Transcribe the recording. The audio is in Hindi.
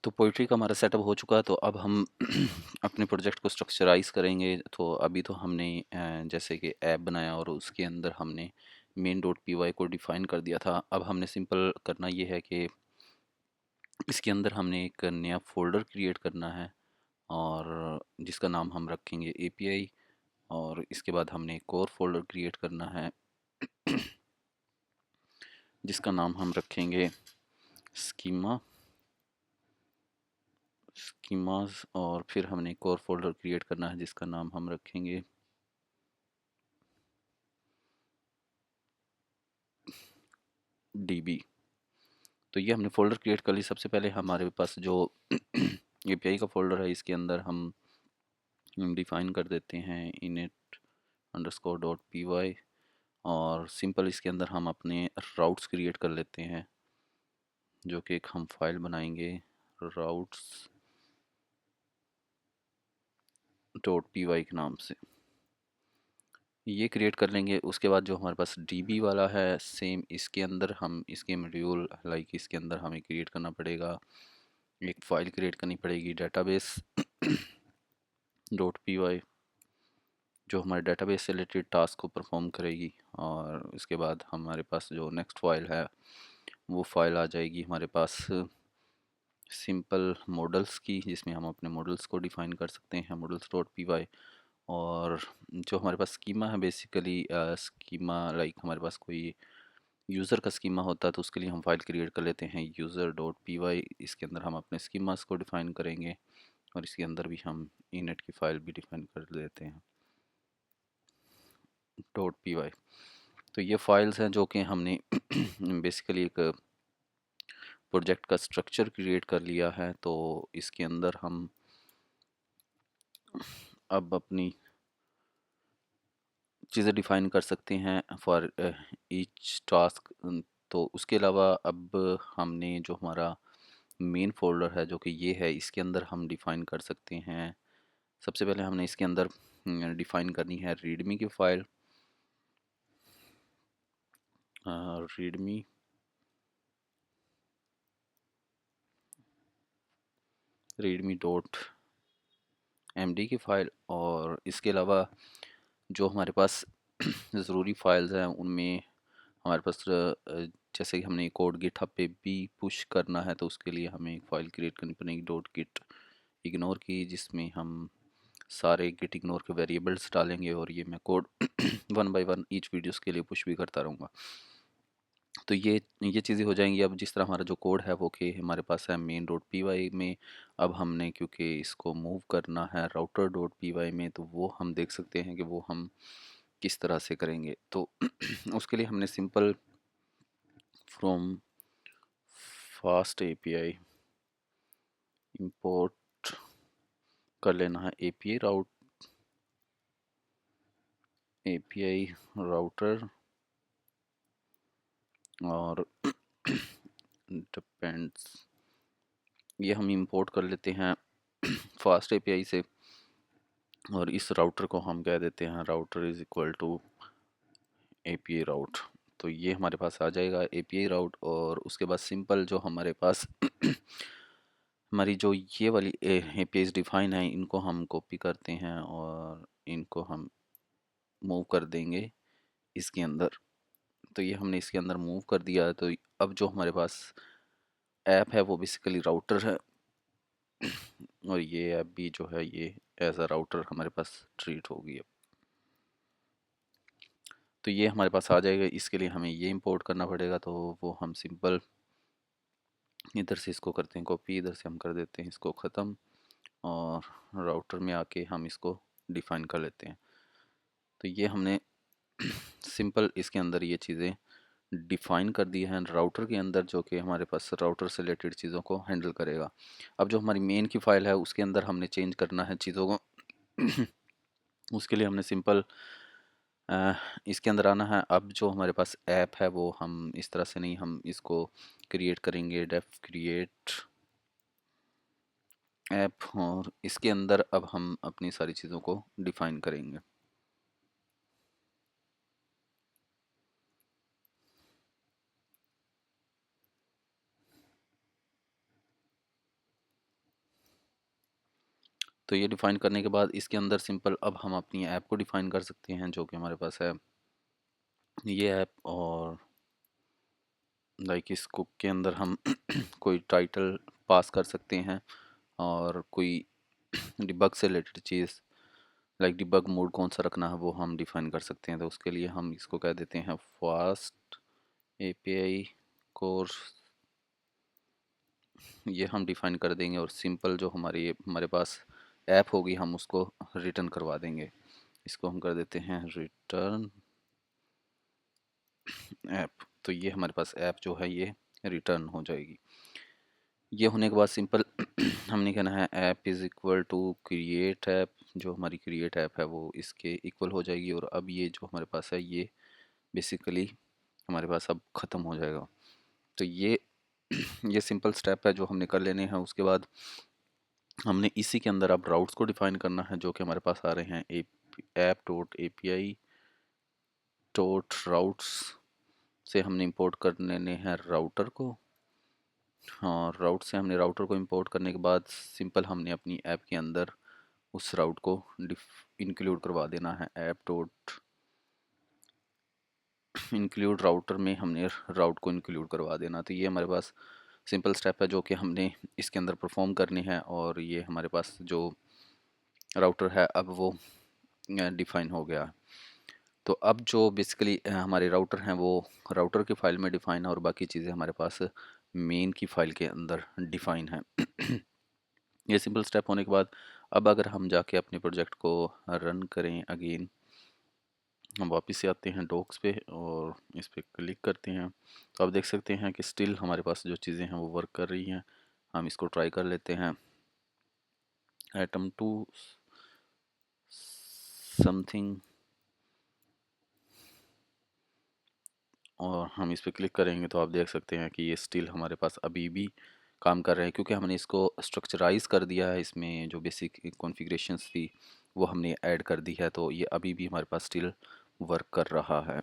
तो पोइट्री का हमारा सेटअप हो चुका है, तो अब हम अपने प्रोजेक्ट को स्ट्रक्चराइज करेंगे। तो अभी तो हमने जैसे कि ऐप बनाया और उसके अंदर हमने मेन डॉट पी वाई को डिफ़ाइन कर दिया था। अब हमने सिंपल करना ये है कि इसके अंदर हमने एक नया फ़ोल्डर क्रिएट करना है और जिसका नाम हम रखेंगे एपीआई। और इसके बाद हमने एक और फोल्डर क्रिएट करना है जिसका नाम हम रखेंगे स्कीमा स्कीमास। और फिर हमने एक और फोल्डर क्रिएट करना है जिसका नाम हम रखेंगे डीबी। तो ये हमने फोल्डर क्रिएट कर ली। सबसे पहले हमारे पास जो एपीआई का फोल्डर है इसके अंदर हम डिफाइन कर देते हैं init underscore dot P Y. और सिंपल इसके अंदर हम अपने राउट्स क्रिएट कर लेते हैं जो कि एक हम फाइल बनाएंगे राउट्स डॉट पी वाई के नाम से। ये क्रिएट कर लेंगे। उसके बाद जो हमारे पास डीबी वाला है सेम इसके अंदर हम इसके मॉड्यूल लाइक इसके अंदर हमें क्रिएट करना पड़ेगा, एक फ़ाइल क्रिएट करनी पड़ेगी डेटाबेस डॉट पी वाई जो हमारे डेटाबेस से रिलेटेड टास्क को परफॉर्म करेगी। और इसके बाद हमारे पास जो नेक्स्ट फाइल है वो फाइल आ जाएगी हमारे पास सिंपल मॉडल्स की, जिसमें हम अपने मॉडल्स को डिफ़ाइन कर सकते हैं मॉडल्स डॉट पी वाई। और जो हमारे पास स्कीमा है बेसिकली स्कीमा लाइक हमारे पास कोई यूज़र का स्कीमा होता है तो उसके लिए हम फाइल क्रिएट कर लेते हैं यूज़र डॉट पी वाई। इसके अंदर हम अपने स्कीमास को डिफ़ाइन करेंगे और इसके अंदर भी हम इनट की फ़ाइल भी डिफ़ाइन कर लेते हैं डॉट पी वाई। तो ये फाइल्स हैं जो कि हमने बेसिकली एक प्रोजेक्ट का स्ट्रक्चर क्रिएट कर लिया है। तो इसके अंदर हम अब अपनी चीज़ें डिफ़ाइन कर सकते हैं फॉर ईच टास्क। तो उसके अलावा अब हमने जो हमारा मेन फ़ोल्डर है जो कि ये है इसके अंदर हम डिफ़ाइन कर सकते हैं। सबसे पहले हमने इसके अंदर डिफ़ाइन करनी है रीडमी की file readme readme dot MD की फ़ाइल। और इसके अलावा जो हमारे पास ज़रूरी फाइल्स हैं उनमें हमारे पास जैसे कि हमने कोड गिटहब पे भी पुश करना है तो उसके लिए हमें एक फ़ाइल क्रिएट करनी पड़ेगी डॉट गिट इग्नोर की, जिसमें हम सारे गिट इग्नोर के वेरिएबल्स डालेंगे और ये मैं code one by one each videos के लिए पुश भी करता रहूँगा। तो ये चीज़ें हो जाएंगी। अब जिस तरह हमारा जो कोड है वो कि हमारे पास है मेन डॉट पी वाई में। अब हमने क्योंकि इसको मूव करना है राउटर डॉट पी वाई में तो वो हम देख सकते हैं कि वो हम किस तरह से करेंगे। तो उसके लिए हमने simple from fast API import कर लेना है एपीआई राउटर और डिपेंड्स ये हम इंपोर्ट कर लेते हैं फास्ट एपीआई से। और इस राउटर को हम कह देते हैं router is equal to API route. तो ये हमारे पास आ जाएगा एपीआई राउट। और उसके बाद सिंपल जो हमारे पास हमारी जो ये वाली एपीआई डिफाइन है इनको हम कॉपी करते हैं और इनको हम मूव कर देंगे इसके अंदर। तो ये हमने इसके अंदर मूव कर दिया। तो अब जो हमारे पास ऐप है वो बेसिकली राउटर है और ये ऐप भी जो है ये एज अ राउटर हमारे पास ट्रीट होगी। अब तो ये हमारे पास आ जाएगा। इसके लिए हमें ये इंपोर्ट करना पड़ेगा। तो वो हम सिंपल इधर से इसको करते हैं कॉपी, इधर से हम कर देते हैं इसको ख़त्म और राउटर में आके हम इसको डिफ़ाइन कर लेते हैं। तो ये हमने सिंपल इसके अंदर ये चीज़ें डिफ़ाइन कर दी हैं राउटर के अंदर जो कि हमारे पास राउटर से रिलेटेड चीज़ों को हैंडल करेगा। अब जो हमारी मेन की फ़ाइल है उसके अंदर हमने चेंज करना है चीज़ों को उसके लिए हमने सिंपल इसके अंदर आना है। अब जो हमारे पास ऐप है वो हम इस तरह से नहीं, हम इसको क्रिएट करेंगे डेफ क्रिएट ऐप और इसके अंदर अब हम अपनी सारी चीज़ों को डिफ़ाइन करेंगे। तो ये डिफ़ाइन करने के बाद इसके अंदर सिंपल अब हम अपनी ऐप को डिफ़ाइन कर सकते हैं जो कि हमारे पास है ये ऐप। और लाइक इसको के अंदर हम कोई टाइटल पास कर सकते हैं और कोई डिबग से रिलेटेड चीज़ लाइक डिबग मोड कौन सा रखना है वो हम डिफ़ाइन कर सकते हैं। तो उसके लिए हम इसको कह देते हैं फास्ट एपीआई कोर्स, ये हम डिफ़ाइन कर देंगे और सिंपल जो हमारे पास ऐप होगी हम उसको रिटर्न करवा देंगे। इसको हम कर देते हैं रिटर्न ऐप। तो ये हमारे पास ऐप जो है ये रिटर्न हो जाएगी। ये होने के बाद सिंपल हमने कहना है app is equal to create app, जो हमारी क्रिएट ऐप है वो इसके इक्वल हो जाएगी। और अब ये जो हमारे पास है ये बेसिकली हमारे पास अब ख़त्म हो जाएगा। तो ये सिंपल स्टेप है जो हमने कर लेने हैं। उसके बाद हमने इसी के अंदर अब राउट्स को डिफाइन करना है जो कि हमारे पास आ रहे हैं app dot A P I dot routes से हमने इंपोर्ट कर लेने हैं राउटर को। हाँ, राउट से हमने राउटर को इंपोर्ट करने के बाद सिंपल हमने अपनी ऐप के अंदर उस राउट को इंक्लूड करवा देना है। ऐप डॉट इंक्लूड राउटर में हमने राउट को इंक्लूड करवा देना। तो ये हमारे पास सिंपल स्टेप है जो कि हमने इसके अंदर परफॉर्म करनी है। और ये हमारे पास जो राउटर है अब वो डिफाइन हो गया। तो अब जो बेसिकली हमारे राउटर हैं वो राउटर की फ़ाइल में डिफ़ाइन है और बाकी चीज़ें हमारे पास मेन की फ़ाइल के अंदर डिफ़ाइन है। ये सिंपल स्टेप होने के बाद अब अगर हम जाके अपने प्रोजेक्ट को रन करें अगेन, हम वापस से आते हैं डॉक्स पे और इस पे क्लिक करते हैं तो आप देख सकते हैं कि स्टिल हमारे पास जो चीज़ें हैं वो वर्क कर रही हैं। हम इसको ट्राई कर लेते हैं एटम टू समथिंग और हम इस पे क्लिक करेंगे तो आप देख सकते हैं कि ये स्टिल हमारे पास अभी भी काम कर रहे हैं क्योंकि हमने इसको स्ट्रक्चराइज कर दिया है। इसमें जो बेसिक कॉन्फ़िगरेशंस थी वो हमने ऐड कर दी है तो ये अभी भी हमारे पास स्टिल वर्क कर रहा है।